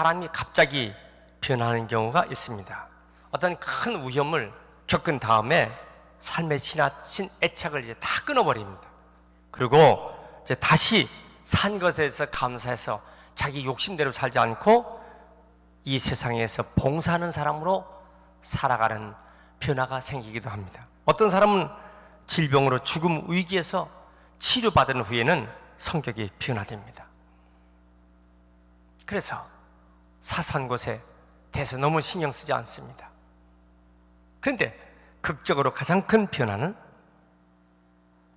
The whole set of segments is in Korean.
사람이 갑자기 변하는 경우가 있습니다. 어떤 큰 위험을 겪은 다음에 삶에 지나친 애착을 이제 다 끊어버립니다. 그리고 이제 다시 산 것에 대해서 감사해서 자기 욕심대로 살지 않고 이 세상에서 봉사하는 사람으로 살아가는 변화가 생기기도 합니다. 어떤 사람은 질병으로 죽음 위기에서 치료받은 후에는 성격이 변화됩니다. 그래서 사소한 것에 대해서 너무 신경 쓰지 않습니다. 그런데 극적으로 가장 큰 변화는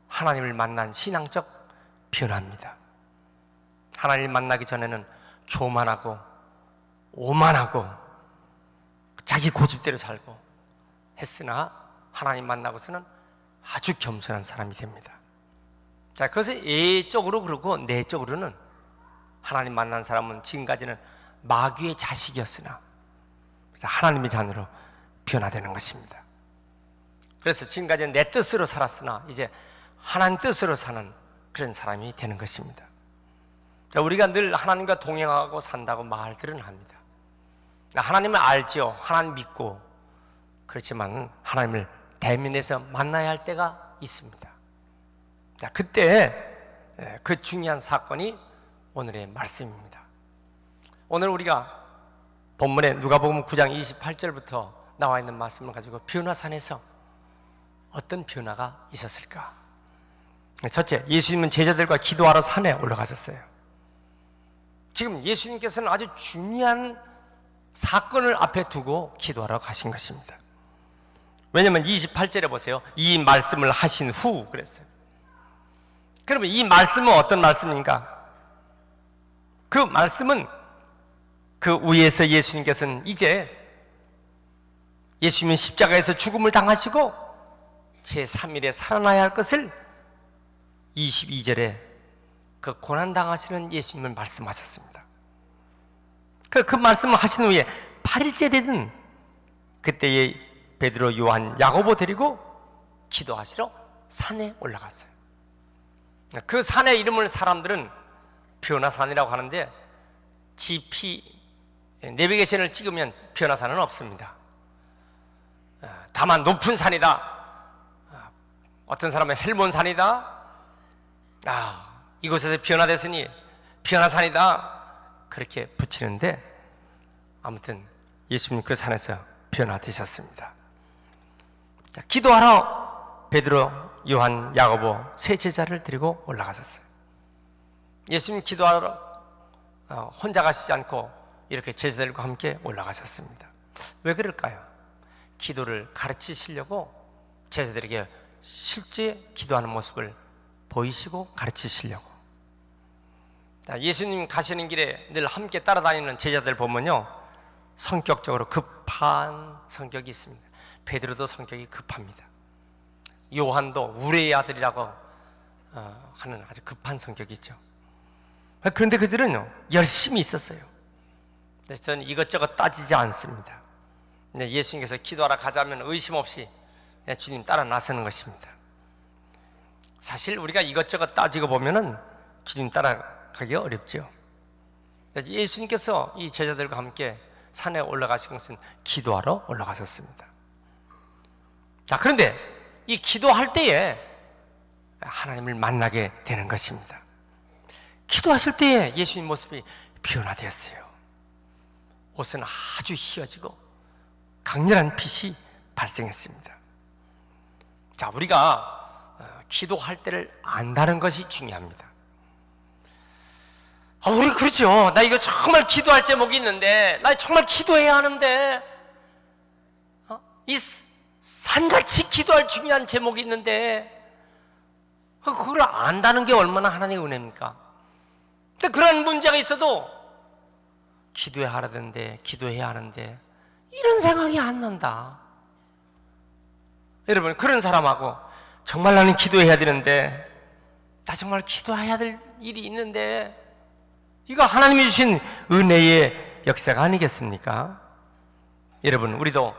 하나님을 만난 신앙적 변화입니다. 하나님을 만나기 전에는 교만하고 오만하고 자기 고집대로 살고 했으나 하나님 만나고서는 아주 겸손한 사람이 됩니다. 자, 그것을 예적으로 그러고 내적으로는 하나님 만난 사람은 지금까지는 마귀의 자식이었으나 하나님의 자녀로 변화되는 것입니다. 그래서 지금까지는 내 뜻으로 살았으나 이제 하나님 뜻으로 사는 그런 사람이 되는 것입니다. 자, 우리가 늘 하나님과 동행하고 산다고 말들은 합니다. 하나님을 알지요. 하나님 믿고. 그렇지만 하나님을 대면해서 만나야 할 때가 있습니다. 자, 그때 그 중요한 사건이 오늘의 말씀입니다. 오늘 우리가 본문에 누가복음 9장 28절부터 나와 있는 말씀을 가지고 변화산에서 어떤 변화가 있었을까? 첫째, 예수님은 제자들과 기도하러 산에 올라가셨어요. 지금 예수님께서는 아주 중요한 사건을 앞에 두고 기도하러 가신 것입니다. 왜냐하면 28절에 보세요. 이 말씀을 하신 후 그랬어요. 그러면 이 말씀은 어떤 말씀인가? 그 말씀은 그 위에서 예수님께서는 이제 예수님은 십자가에서 죽음을 당하시고 제3일에 살아나야 할 것을 22절에 그 고난당하시는 예수님을 말씀하셨습니다. 그 말씀을 하신 후에 8일째 되던 그때의 베드로, 요한, 야고보 데리고 기도하시러 산에 올라갔어요. 그 산의 이름을 사람들은 변화산이라고 하는데 GP 내비게이션을 찍으면 변화산은 없습니다. 다만 높은 산이다. 어떤 사람은 헬몬산이다. 이곳에서 변화됐으니 변화산이다. 그렇게 붙이는데 아무튼 예수님 그 산에서 변화되셨습니다. 자, 기도하러 베드로, 요한, 야고보 세 제자를 데리고 올라가셨어요. 예수님 기도하러 혼자 가시지 않고 이렇게 제자들과 함께 올라가셨습니다. 왜 그럴까요? 기도를 가르치시려고 제자들에게 실제 기도하는 모습을 보이시고 가르치시려고. 자, 예수님 가시는 길에 늘 함께 따라다니는 제자들 보면요, 성격적으로 급한 성격이 있습니다. 베드로도 성격이 급합니다. 요한도 우레의 아들이라고 하는 아주 급한 성격이 있죠. 그런데 그들은요 열심히 있었어요. 저는 이것저것 따지지 않습니다. 예수님께서 기도하러 가자면 의심 없이 주님 따라 나서는 것입니다. 사실 우리가 이것저것 따지고 보면은 주님 따라가기가 어렵죠. 예수님께서 이 제자들과 함께 산에 올라가신 것은 기도하러 올라가셨습니다. 자, 그런데 이 기도할 때에 하나님을 만나게 되는 것입니다. 기도하실 때에 예수님 모습이 변화되었어요. 옷은 아주 휘어지고 강렬한 빛이 발생했습니다. 자, 우리가 기도할 때를 안다는 것이 중요합니다. 우리 그렇죠. 나 이거 정말 기도할 제목이 있는데, 나 정말 기도해야 하는데, 이 산같이 기도할 중요한 제목이 있는데, 그걸 안다는 게 얼마나 하나님의 은혜입니까? 근데 그런 문제가 있어도 기도해야 하는데, 기도해야 하는데 이런 생각이 안 난다. 여러분, 그런 사람하고 정말 나는 기도해야 되는데, 나 정말 기도해야 될 일이 있는데, 이거 하나님이 주신 은혜의 역사가 아니겠습니까? 여러분, 우리도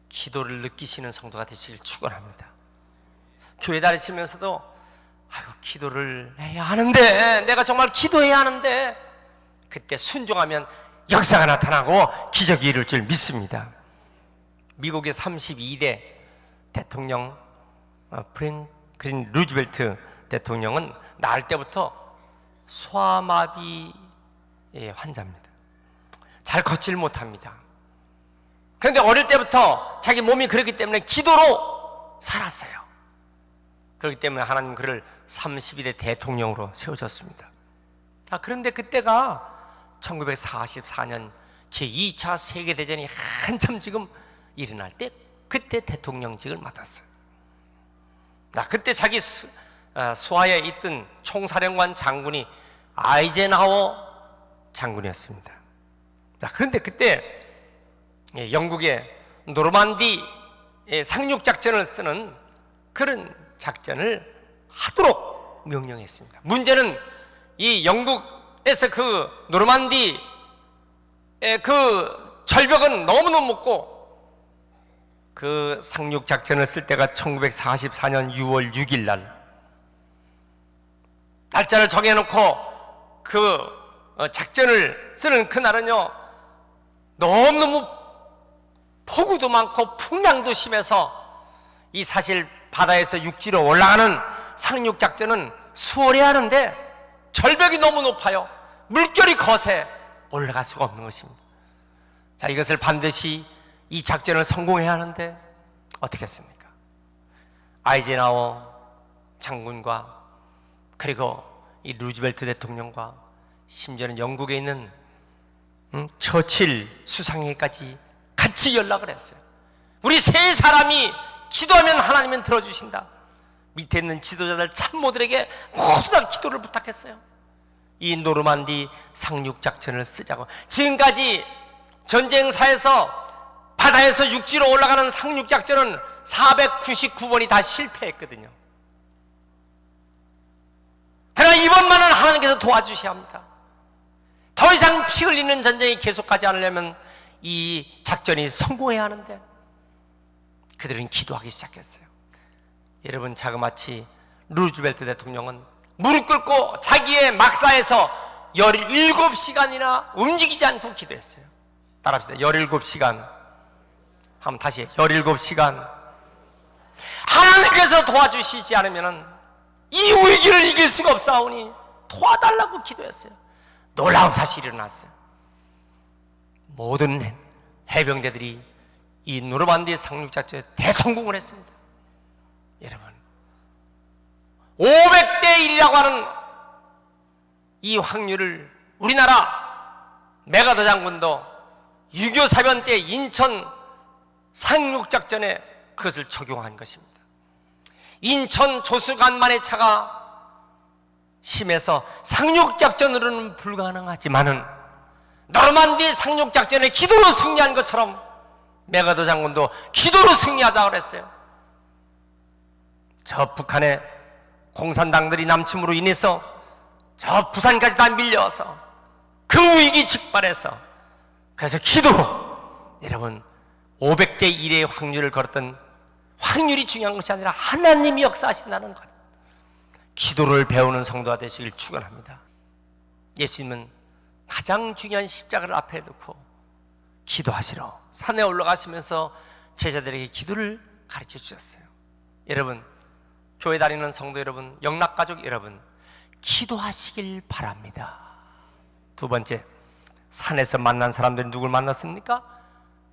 기도를 느끼시는 성도가 되시길 축원합니다. 교회 다니시면서도 기도를 해야 하는데, 내가 정말 기도해야 하는데, 그때 순종하면 역사가 나타나고 기적이 이룰 줄 믿습니다. 미국의 32대 대통령 프랭클린 루즈벨트 대통령은 낳을 때부터 소아마비 환자입니다. 잘 걷질 못합니다. 그런데 어릴 때부터 자기 몸이 그렇기 때문에 기도로 살았어요. 그렇기 때문에 하나님 그를 32대 대통령으로 세우셨습니다. 그런데 그때가 1944년 제2차 세계대전이 한참 지금 일어날 때 그때 대통령직을 맡았어요. 그때 자기 수하에 있던 총사령관 장군이 아이젠하워 장군이었습니다. 그런데 그때 영국의 노르만디 상륙작전을 쓰는 그런 작전을 하도록 명령했습니다. 문제는 이 영국에서 그 노르만디 그 절벽은 너무너무 높고 그 상륙작전을 쓸 때가 1944년 6월 6일 날짜를 정해놓고 그 작전을 쓰는 그날은요 너무너무 폭우도 많고 풍랑도 심해서 이 사실 바다에서 육지로 올라가는 상륙작전은 수월해야 하는데 절벽이 너무 높아요. 물결이 거세 올라갈 수가 없는 것입니다. 이것을 반드시 이 작전을 성공해야 하는데 어떻게 했습니까? 아이젠하워 장군과 그리고 이 루즈벨트 대통령과 심지어는 영국에 있는 처칠 수상에게까지 같이 연락을 했어요. 우리 세 사람이 기도하면 하나님은 들어주신다. 밑에 있는 지도자들 참모들에게 모두 다 기도를 부탁했어요. 이 노르만디 상륙작전을 쓰자고. 지금까지 전쟁사에서 바다에서 육지로 올라가는 상륙작전은 499번이 다 실패했거든요. 그러나 이번만은 하나님께서 도와주셔야 합니다. 더 이상 피 흘리는 전쟁이 계속하지 않으려면 이 작전이 성공해야 하는데 그들은 기도하기 시작했어요. 여러분, 자그마치 루즈벨트 대통령은 무릎 꿇고 자기의 막사에서 17시간이나 움직이지 않고 기도했어요. 따라합시다. 17시간. 한번 다시 17시간. 하나님께서 도와주시지 않으면 이 위기를 이길 수가 없사오니 도와달라고 기도했어요. 놀라운 사실이 일어났어요. 모든 해병대들이 이 노르만디 상륙작전에 대성공을 했습니다. 여러분, 500대 1이라고 하는 이 확률을 우리나라 메가더 장군도 6.25 사변 때 인천 상륙작전에 그것을 적용한 것입니다. 인천 조수간만의 차가 심해서 상륙작전으로는 불가능하지만은 노르만디 상륙작전에 기도로 승리한 것처럼 메가더 장군도 기도로 승리하자고 그랬어요. 저 북한의 공산당들이 남침으로 인해서 저 부산까지 다 밀려와서 그 위기 직발해서 그래서 기도로 여러분 500대 1의 확률을 걸었던 확률이 중요한 것이 아니라 하나님이 역사하신다는 것. 기도를 배우는 성도가 되시길 축원합니다. 예수님은 가장 중요한 십자가를 앞에 두고 기도하시러 산에 올라가시면서 제자들에게 기도를 가르쳐 주셨어요. 여러분, 교회 다니는 성도 여러분, 영락가족 여러분, 기도하시길 바랍니다. 두 번째, 산에서 만난 사람들이 누굴 만났습니까?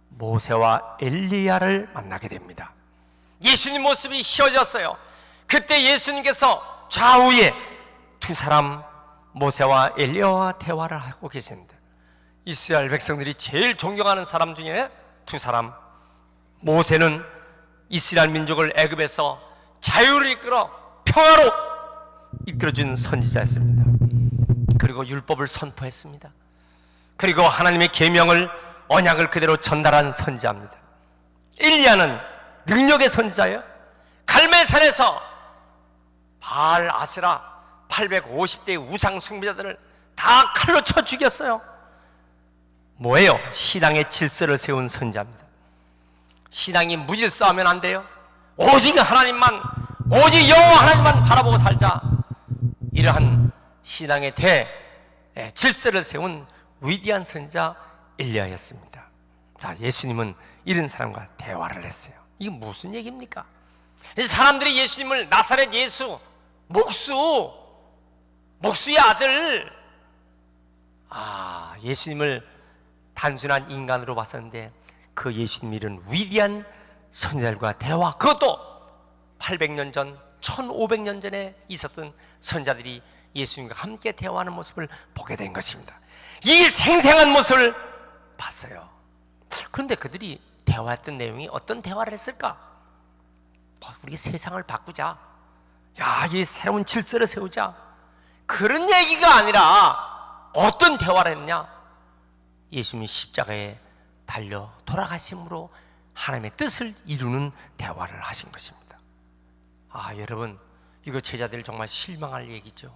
모세와 엘리야를 만나게 됩니다. 예수님 모습이 휘어졌어요. 그때 예수님께서 좌우에 두 사람 모세와 엘리야와 대화를 하고 계십니다. 이스라엘 백성들이 제일 존경하는 사람 중에 두 사람. 모세는 이스라엘 민족을 애굽에서 자유를 이끌어 평화로 이끌어준 선지자였습니다. 그리고 율법을 선포했습니다. 그리고 하나님의 계명을 언약을 그대로 전달한 선지자입니다. 엘리야는 능력의 선지자예요. 갈멜산에서 바알 아세라 850대의 우상 숭배자들을 다 칼로 쳐 죽였어요. 뭐예요? 신앙의 질서를 세운 선지자입니다. 신앙이 무질서하면 안 돼요. 오직 하나님만, 오직 여호와 하나님만 바라보고 살자. 이러한 신앙의 질서를 세운 위대한 선지자 엘리야였습니다. 자, 예수님은 이런 사람과 대화를 했어요. 이게 무슨 얘기입니까? 사람들이 예수님을 나사렛 예수, 목수의 아들, 예수님을 단순한 인간으로 봤었는데 그 예수님 이런 위대한 선지자들과 대화, 그것도 800년 전, 1500년 전에 있었던 선지자들이 예수님과 함께 대화하는 모습을 보게 된 것입니다. 이 생생한 모습을 봤어요. 그런데 그들이 대화했던 내용이 어떤 대화를 했을까? 우리 세상을 바꾸자, 이 새로운 질서를 세우자, 그런 얘기가 아니라 어떤 대화를 했냐? 예수님이 십자가에 달려 돌아가심으로 하나님의 뜻을 이루는 대화를 하신 것입니다. 여러분, 이거 제자들 정말 실망할 얘기죠.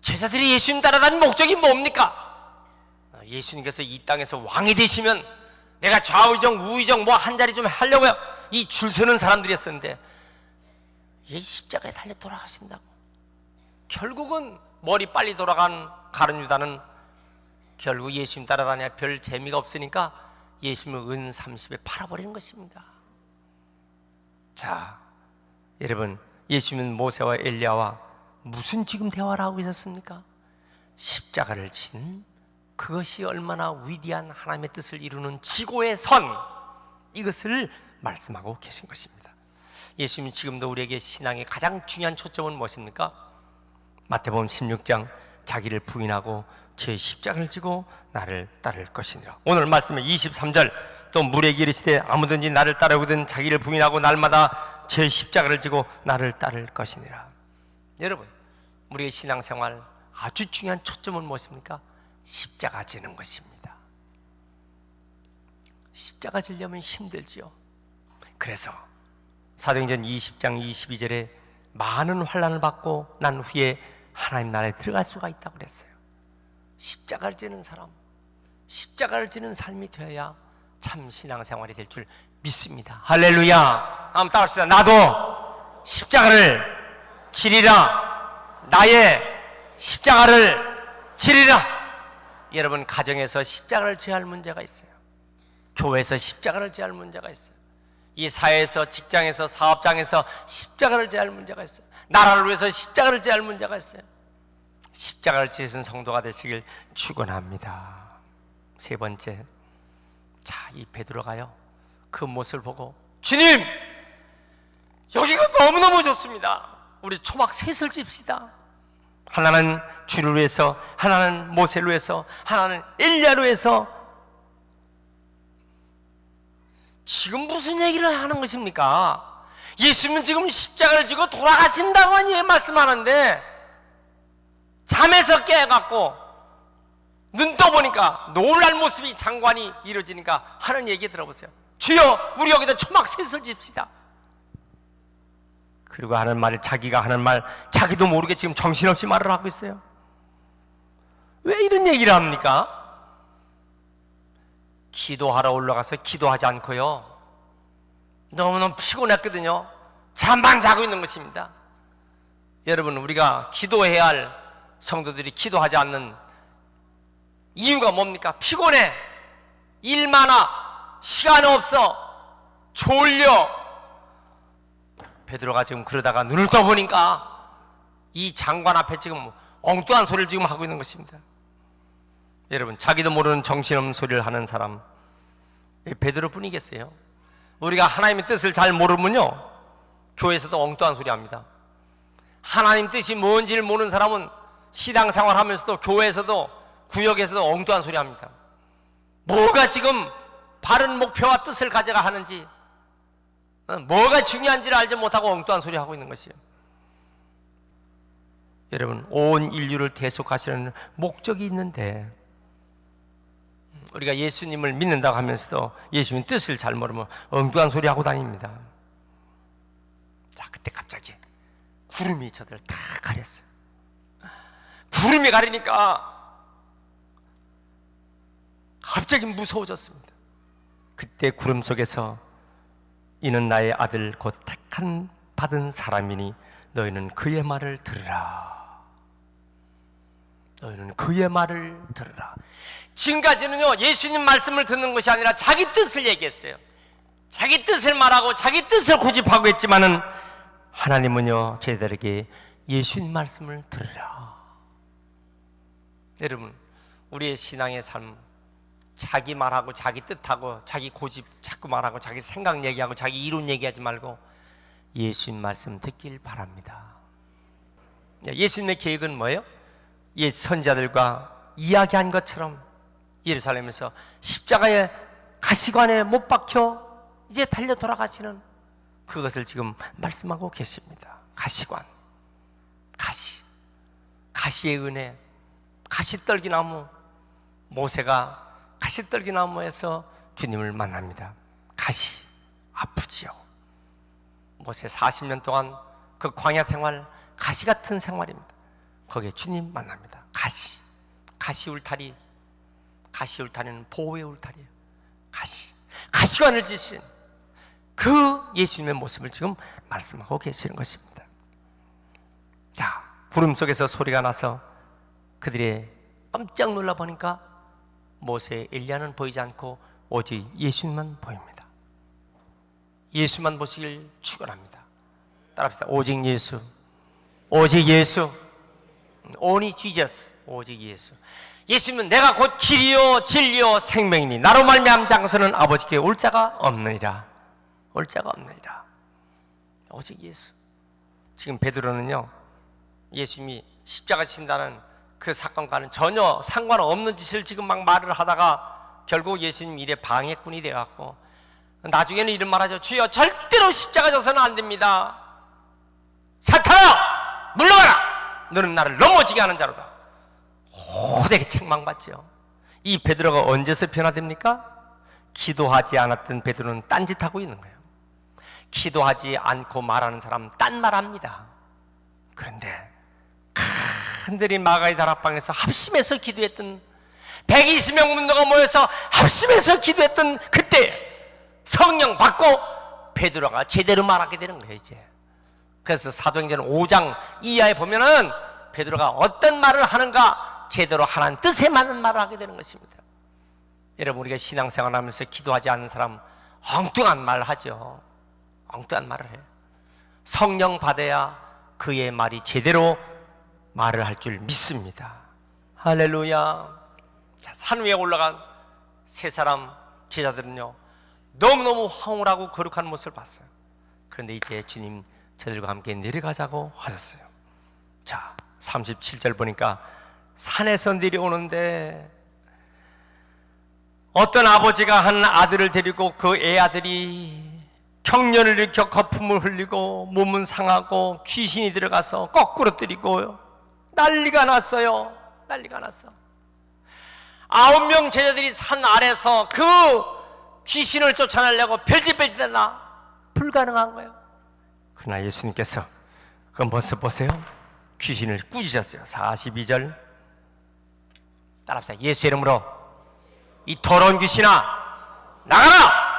제자들이 예수님 따라다닌 목적이 뭡니까? 예수님께서 이 땅에서 왕이 되시면 내가 좌의정 우의정 한 자리 좀 하려고요, 이 줄 서는 사람들이었었는데 십자가에 달려 돌아가신다고. 결국은 머리 빨리 돌아간 가룟 유다는 결국 예수님 따라다녀 별 재미가 없으니까 예수님을 은 30에 팔아버리는 것입니다. 자, 여러분, 예수님은 모세와 엘리야와 무슨 지금 대화를 하고 있었습니까? 십자가를 진 그것이 얼마나 위대한 하나님의 뜻을 이루는 지고의 선, 이것을 말씀하고 계신 것입니다. 예수님이 지금도 우리에게 신앙의 가장 중요한 초점은 무엇입니까? 마태복음 16장, 자기를 부인하고 제 십자가를 지고 나를 따를 것이니라. 오늘 말씀은 23절, 또 물에게 이르시되 아무든지 나를 따르거든 자기를 부인하고 날마다 제 십자가를 지고 나를 따를 것이니라. 여러분, 우리의 신앙생활 아주 중요한 초점은 무엇입니까? 십자가 지는 것입니다. 십자가 지려면 힘들지요. 그래서 사도행전 20장 22절에 많은 환난을 받고 난 후에 하나님 나라에 들어갈 수가 있다고 그랬어요. 십자가를 지는 사람, 십자가를 지는 삶이 되어야 참 신앙생활이 될 줄 믿습니다. 할렐루야. 한번 따라합시다. 나도 십자가를 지리라. 나의 십자가를 지리라. 여러분, 가정에서 십자가를 져야 할 문제가 있어요. 교회에서 십자가를 져야 할 문제가 있어요. 이 사회에서, 직장에서, 사업장에서 십자가를 져야 할 문제가 있어요. 나라를 위해서 십자가를 져야 할 문제가 있어요. 십자가를 지신 성도가 되시길 축원합니다. 세 번째, 이 베드로가요, 그 모습을 보고 주님, 여기가 너무너무 좋습니다. 우리 초막 셋을 집시다. 하나는 주를 위해서, 하나는 모세를 위해서, 하나는 엘리야를 위해서. 지금 무슨 얘기를 하는 것입니까? 예수님은 지금 십자가를 지고 돌아가신다고 말씀하는데 잠에서 깨갖고 눈 떠보니까 놀랄 모습이 장관이 이루어지니까 하는 얘기 들어보세요. 주여, 우리 여기다 초막 셋을 집시다. 그리고 하는 말, 자기가 하는 말, 자기도 모르게 지금 정신없이 말을 하고 있어요. 왜 이런 얘기를 합니까? 기도하러 올라가서 기도하지 않고요, 너무너무 피곤했거든요. 잠만 자고 있는 것입니다. 여러분, 우리가 기도해야 할 성도들이 기도하지 않는 이유가 뭡니까? 피곤해, 일 많아, 시간 없어, 졸려. 베드로가 지금 그러다가 눈을 떠보니까 이 장관 앞에 지금 엉뚱한 소리를 지금 하고 있는 것입니다. 여러분, 자기도 모르는 정신없는 소리를 하는 사람, 베드로뿐이겠어요? 우리가 하나님의 뜻을 잘 모르면요, 교회에서도 엉뚱한 소리 합니다. 하나님 뜻이 뭔지를 모르는 사람은 신앙생활 하면서도 교회에서도 구역에서도 엉뚱한 소리 합니다. 뭐가 지금 바른 목표와 뜻을 가져가 하는지, 뭐가 중요한지를 알지 못하고 엉뚱한 소리 하고 있는 것이에요. 여러분, 온 인류를 대속하시는 목적이 있는데 우리가 예수님을 믿는다고 하면서도 예수님 뜻을 잘 모르면 엉뚱한 소리 하고 다닙니다. 자, 그때 갑자기 구름이 저들을 다 가렸어요. 구름이 가리니까 갑자기 무서워졌습니다. 그때 구름 속에서 이는 나의 아들 곧 택한 받은 사람이니 너희는 그의 말을 들으라. 너희는 그의 말을 들으라. 지금까지는요, 예수님 말씀을 듣는 것이 아니라 자기 뜻을 얘기했어요. 자기 뜻을 말하고 자기 뜻을 고집하고 했지만은 하나님은요, 저희들에게 예수님 말씀을 들으라. 여러분, 우리의 신앙의 삶, 자기 말하고 자기 뜻하고 자기 고집 자꾸 말하고 자기 생각 얘기하고 자기 이론 얘기하지 말고 예수님 말씀 듣길 바랍니다. 예수님의 계획은 뭐예요? 옛 선자들과 이야기한 것처럼 예루살렘에서 십자가의 가시관에 못 박혀 이제 달려 돌아가시는 그것을 지금 말씀하고 계십니다. 가시관, 가시의 은혜, 가시떨기나무, 모세가 가시떨기나무에서 주님을 만납니다. 가시, 아프지요. 모세 40년 동안 그 광야 생활, 가시 같은 생활입니다. 거기에 주님 만납니다. 가시 울타리, 가시 울타리는 보호의 울타리예요. 가시관을 지신 그 예수님의 모습을 지금 말씀하고 계시는 것입니다. 자, 구름 속에서 소리가 나서 그들이 깜짝 놀라 보니까 모세, 엘리야는 보이지 않고 오직 예수님만 보입니다. 예수만 보시길 축원합니다. 따라합시다. 오직 예수, 오직 예수, only Jesus, 오직 예수. 예수님은 내가 곧 길이요 진리요 생명이니 나로 말미암지 않고서는 아버지께 올 자가 없느니라. 올 자가 없느니라. 오직 예수. 지금 베드로는요, 예수님이 십자가 지신다는 그 사건과는 전혀 상관없는 짓을 지금 막 말을 하다가 결국 예수님 일에 방해꾼이 돼갖고 나중에는 이런 말하죠. 주여, 절대로 십자가 져서는 안 됩니다. 사탄아, 물러가라. 너는 나를 넘어지게 하는 자로다. 호되게 책망받죠. 이 베드로가 언제서 변화됩니까? 기도하지 않았던 베드로는 딴짓하고 있는 거예요. 기도하지 않고 말하는 사람 딴 말합니다. 그런데 큰들이 마가의 다락방에서 합심해서 기도했던 120명 문도가 모여서 합심해서 기도했던 그때 성령 받고 베드로가 제대로 말하게 되는 거예요. 이제 그래서 사도행전 5장 이하에 보면은 베드로가 어떤 말을 하는가 제대로 하나님 뜻에 맞는 말을 하게 되는 것입니다. 여러분, 우리가 신앙생활 하면서 기도하지 않는 사람 엉뚱한 말 하죠. 엉뚱한 말을 해요. 성령 받아야 그의 말이 제대로 말을 할 줄 믿습니다. 할렐루야. 자, 산 위에 올라간 세 사람 제자들은요, 너무너무 황홀하고 거룩한 모습을 봤어요. 그런데 이제 주님 저들과 함께 내려가자고 하셨어요. 자, 37절 보니까 산에서 내려오는데 어떤 아버지가 한 아들을 데리고 그 애 아들이 경련을 일으켜 거품을 흘리고 몸은 상하고 귀신이 들어가서 거꾸로 때리고 난리가 났어요. 난리가 났어. 9명 제자들이 산 아래서 그 귀신을 쫓아내려고 별짓별짓했나 불가능한 거예요. 그러나 예수님께서 그 모습 보세요. 귀신을 꾸짖으셨어요. 42절 따라합시다. 예수 이름으로 이 더러운 귀신아 나가라.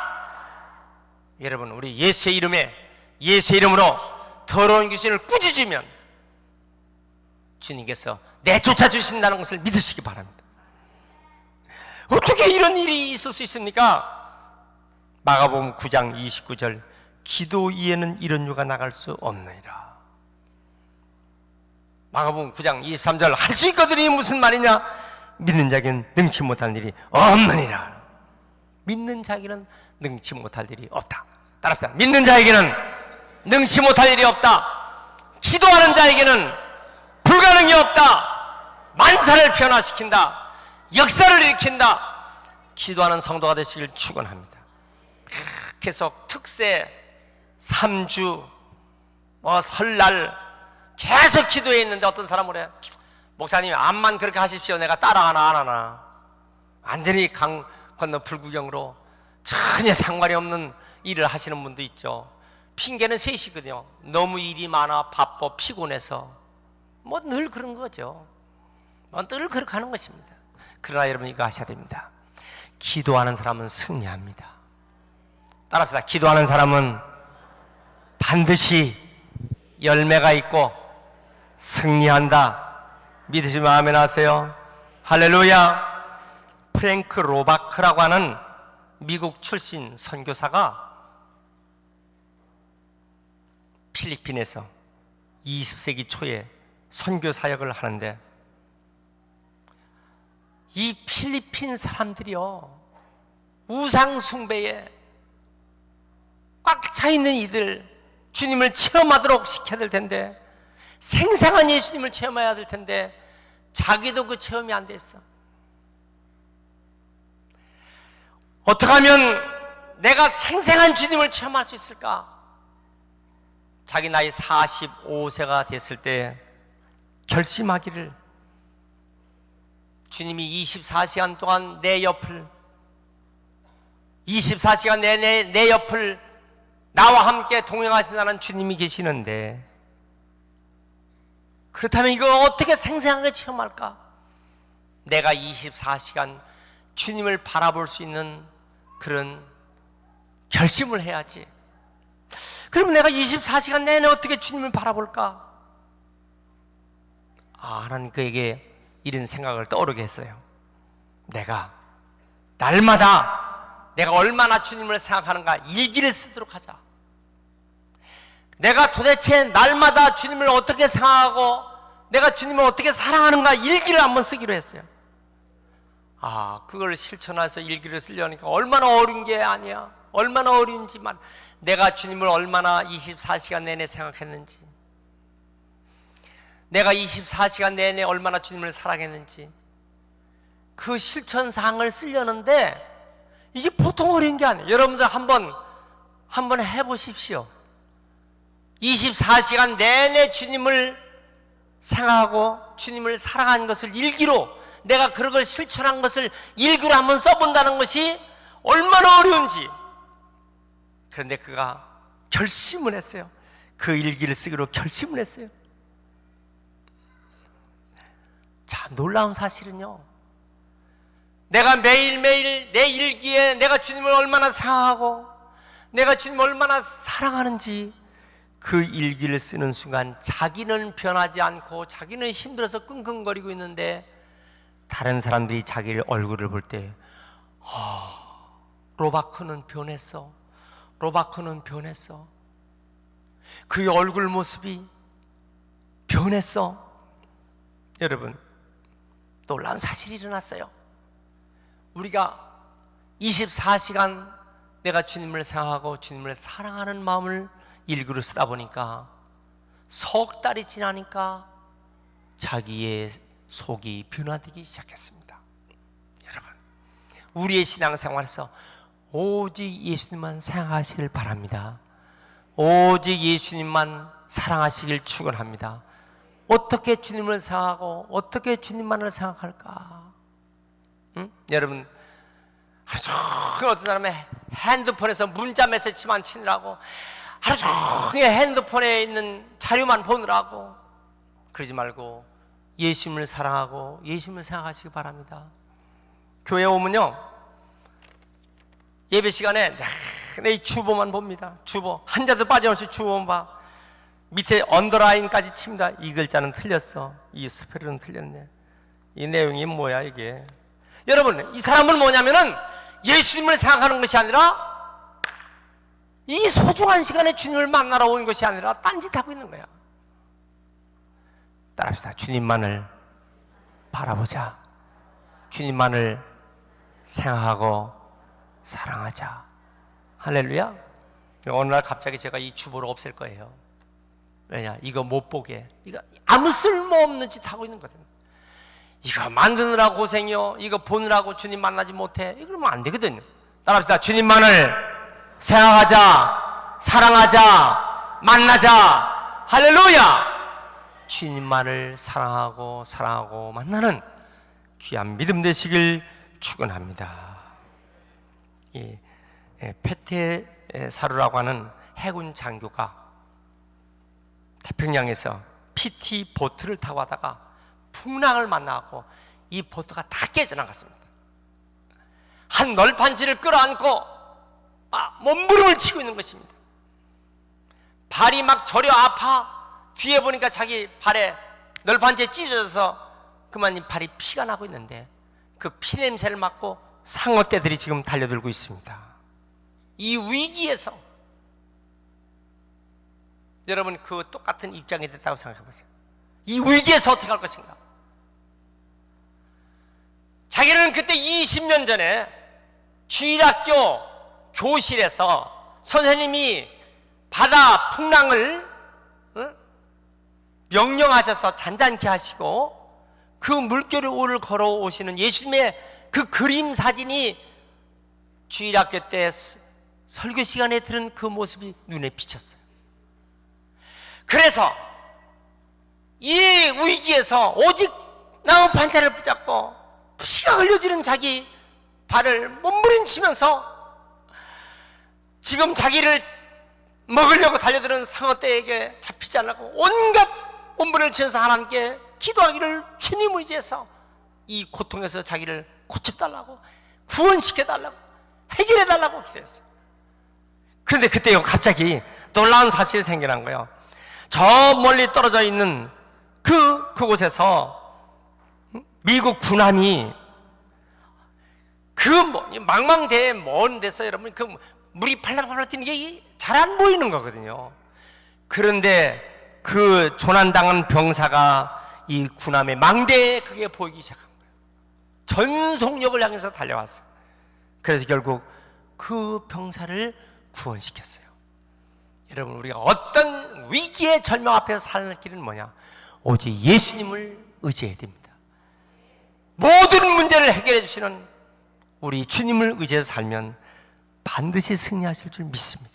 여러분, 우리 예수의 이름에, 예수의 이름으로 더러운 귀신을 꾸짖으면 주님께서 내쫓아 주신다는 것을 믿으시기 바랍니다. 어떻게 이런 일이 있을 수 있습니까? 마가복음 9장 29절 기도 이에는 이런 유가 나갈 수 없느니라. 마가복음 9장 23절 할 수 있거든이 무슨 말이냐? 믿는 자에게는 능치 못할 일이 없느니라. 믿는 자에게는 능치 못할 일이 없다. 따라합시다. 믿는 자에게는 능치 못할 일이 없다. 기도하는 자에게는 불가능이 없다. 만사를 변화시킨다. 역사를 일으킨다. 기도하는 성도가 되시길 축원합니다. 계속 특세 3주 설날 계속 기도해 있는데 어떤 사람은 그래, 목사님 암만 그렇게 하십시오. 내가 따라하나 안 하나. 완전히 강 건너 불구경으로 전혀 상관이 없는 일을 하시는 분도 있죠. 핑계는 셋이거든요. 너무 일이 많아 바빠 피곤해서 뭐 늘 그런 거죠. 뭐 늘 그렇게 하는 것입니다. 그러나 여러분 이거 하셔야 됩니다. 기도하는 사람은 승리합니다. 따라합시다. 기도하는 사람은 반드시 열매가 있고 승리한다. 믿으시면 아멘 하세요. 할렐루야. 프랭크 로바크라고 하는 미국 출신 선교사가 필리핀에서 20세기 초에 선교 사역을 하는데, 이 필리핀 사람들이요, 우상 숭배에 꽉 차 있는 이들, 주님을 체험하도록 시켜야 될 텐데, 생생한 예수님을 체험해야 될 텐데 자기도 그 체험이 안 됐어. 어떻게 하면 내가 생생한 주님을 체험할 수 있을까? 자기 나이 45세가 됐을 때 결심하기를, 주님이 24시간 동안 내 옆을, 24시간 내내 내 옆을 나와 함께 동행하신다는 주님이 계시는데, 그렇다면 이거 어떻게 생생하게 체험할까? 내가 24시간 주님을 바라볼 수 있는 그런 결심을 해야지. 그러면 내가 24시간 내내 어떻게 주님을 바라볼까? 하나님 그에게 이런 생각을 떠오르게 했어요. 내가 날마다 내가 얼마나 주님을 생각하는가 일기를 쓰도록 하자. 내가 도대체 날마다 주님을 어떻게 생각하고 내가 주님을 어떻게 사랑하는가 일기를 한번 쓰기로 했어요. 그걸 실천해서 일기를 쓰려니까 얼마나 어려운 게 아니야. 얼마나 어려운지만, 내가 주님을 얼마나 24시간 내내 생각했는지, 내가 24시간 내내 얼마나 주님을 사랑했는지, 그 실천사항을 쓰려는데 이게 보통 어려운 게 아니에요. 여러분들 한번 해보십시오. 24시간 내내 주님을 생각하고 주님을 사랑한 것을 일기로, 내가 그런 걸 실천한 것을 일기로 한번 써본다는 것이 얼마나 어려운지. 그런데 그가 결심을 했어요. 그 일기를 쓰기로 결심을 했어요. 자, 놀라운 사실은요, 내가 매일매일 내 일기에 내가 주님을 얼마나 사랑하고 내가 주님을 얼마나 사랑하는지, 그 일기를 쓰는 순간 자기는 변하지 않고 자기는 힘들어서 끙끙거리고 있는데, 다른 사람들이 자기 얼굴을 볼 때 로바크는 변했어, 로바크는 변했어, 그의 얼굴 모습이 변했어. 여러분, 놀라운 사실이 일어났어요. 우리가 24시간 내가 주님을 생각하고 주님을 사랑하는 마음을 일기로 쓰다 보니까 석 달이 지나니까 자기의 속이 변화되기 시작했습니다. 여러분, 우리의 신앙생활에서 오직 예수님만 생각하시길 바랍니다. 오직 예수님만 사랑하시길 축원합니다. 어떻게 주님을 생각하고 어떻게 주님만을 생각할까? 여러분, 하루 종일 어떤 사람의 핸드폰에서 문자 메시지만 치느라고, 하루 종일 핸드폰에 있는 자료만 보느라고, 그러지 말고 예수님을 사랑하고 예수님을 생각하시기 바랍니다. 교회 오면요, 예배 시간에 내 주보만 봅니다. 주보 한 자도 빠짐없이 주보만 봐. 밑에 언더라인까지 칩니다. 이 글자는 틀렸어, 이 스펠은 틀렸네, 이 내용이 뭐야 이게. 여러분, 이 사람은 뭐냐면은 예수님을 생각하는 것이 아니라, 이 소중한 시간에 주님을 만나러 오는 것이 아니라 딴짓하고 있는 거야. 따라합시다. 주님만을 바라보자. 주님만을 생각하고 사랑하자. 할렐루야. 어느 날 갑자기 제가 이 주보를 없앨 거예요. 왜냐? 이거 못 보게, 이거 아무 쓸모없는 짓 하고 있는 거거든. 이거 만드느라고 고생이요, 이거 보느라고 주님 만나지 못해, 이러면 안 되거든요. 따라합시다. 주님만을 생각하자, 사랑하자, 만나자. 할렐루야. 주님만을 사랑하고 만나는 귀한 믿음 되시길 축원합니다. 페테사루라고 하는 해군 장교가 태평양에서 PT 보트를 타고 하다가 풍랑을 만나고 이 보트가 다 깨져나갔습니다. 한 널판지를 끌어안고 몸부림을 치고 있는 것입니다. 발이 막 저려 아파. 뒤에 보니까 자기 발에 널판지에 찢어져서 그만 발이 피가 나고 있는데 그 피 냄새를 맡고 상어떼들이 지금 달려들고 있습니다. 이 위기에서 여러분 그 똑같은 입장이 됐다고 생각해 보세요. 이 위기에서 어떻게 할 것인가? 자기는 그때 20년 전에 주일학교 교실에서 선생님이 바다 풍랑을 명령하셔서 잔잔케 하시고 그 물결 위를 걸어오시는 예수님의 그 그림 사진이 주일학교 때 설교 시간에 들은 그 모습이 눈에 비쳤어요. 그래서 이 위기에서 오직 나무 판자를 붙잡고 피가 흘려지는 자기 발을 몸부림치면서 지금 자기를 먹으려고 달려드는 상어떼에게 잡히지 않으려고 온갖 몸부림을 치면서 하나님께 기도하기를 주님 의지해서 이 고통에서 자기를 고쳐달라고, 구원시켜달라고, 해결해달라고 기도했어요. 그런데 그때요 갑자기 놀라운 사실이 생겨난 거예요. 저 멀리 떨어져 있는 그곳에서 미국 군함이 그 망망대해 먼 데서 여러분 그 물이 팔랑팔랑 뛰는 게 잘 안 보이는 거거든요. 그런데 그 조난당한 병사가 이 군함의 망대에 그게 보이기 시작한 거예요. 전속력을 향해서 달려왔어요. 그래서 결국 그 병사를 구원시켰어요. 여러분 우리가 어떤 위기의 절명 앞에서 사는 길은 뭐냐? 오직 예수님을 의지해야 됩니다. 모든 문제를 해결해 주시는 우리 주님을 의지해서 살면 반드시 승리하실 줄 믿습니다.